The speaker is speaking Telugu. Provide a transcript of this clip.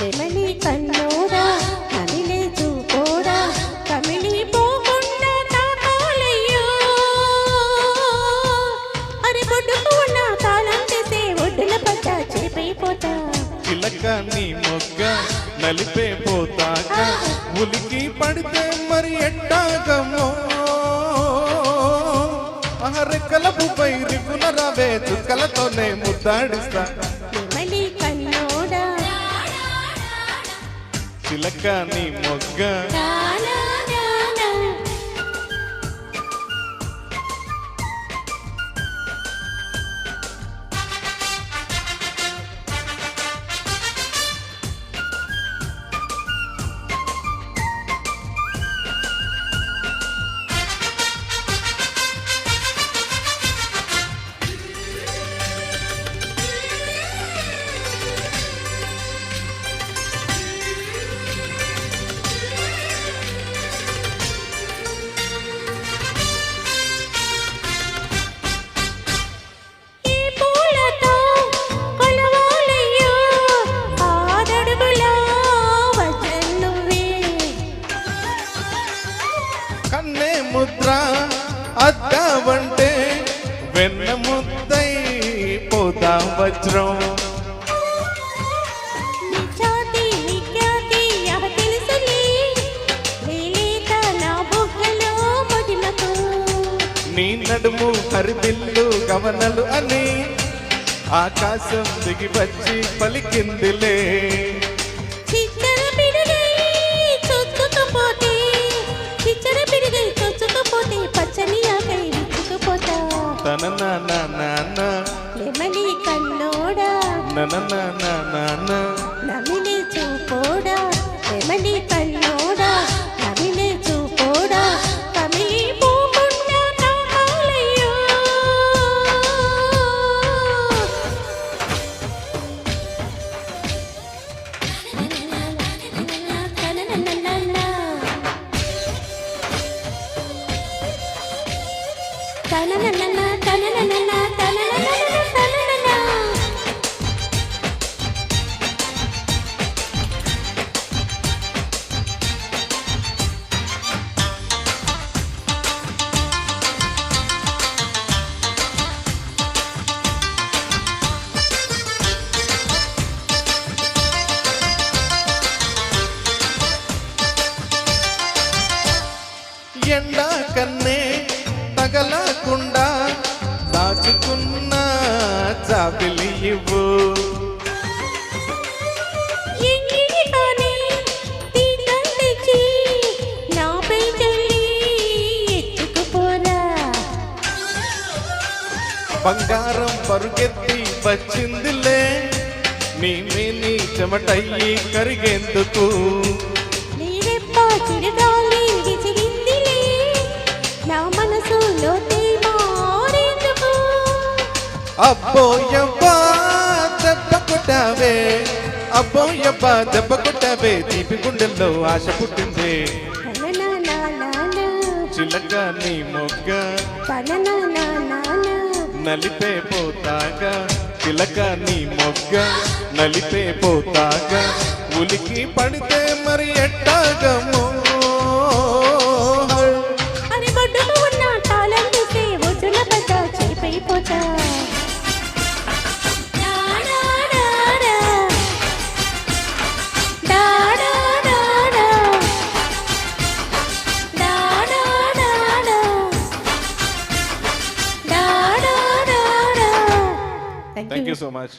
ప్రేమని కన్నోడా కమిలే చూపోడా కమిలి పోకుండా తాకాలయ్యో అరే బొడ్డుకు ఉన్న తాళం చేసే ఒడ్డున పడ్డా చేపైపోతా చిలక నీ మొగ్గ నలిపే పోతాక ఉలికి పడితే మరి ఎట్టాగమో రెక్కలపై రిపున రావే చుక్కలతోనే ముద్దాడిస్తా ప్రేమని కన్నోడా చిలక నీ మొగ్గ కన్నే ముద్ర అద్దవంటే వెన్న ముద్దై పోతా వజ్రం నీ నడుము హరిదిల్లు గవనలు అని ఆకాశం దిగి వచ్చి పలికిందిలే ప్రేమని కన్నోడా నమిలి చూపోడా ప్రేమని కన్నోడా నమిలి చూపోడా కమిలి పోకుండా తాకాలయ్యో ఎండా కన్నే తగలకుండా దాచుకున్న చాపిలి ఇవ్వు బంగారం పరుగెత్తి వచ్చిందిలే నీ మేని చెమటయ్యి కరిగేందుకు అబ్బోయబ్బా దెబ్బ కొట్టావే అబ్బోయబ్బా దెబ్బ కొట్టావే తీపి గుండెల్లో ఆశ పుట్టిందే చిలక నీ మొగ్గ నలిపే పోతాగా చిలక నీ మొగ్గ నలిపే పోతాగా ఉలికి పడితే మరి ఎట్టాగమో Thank you so much.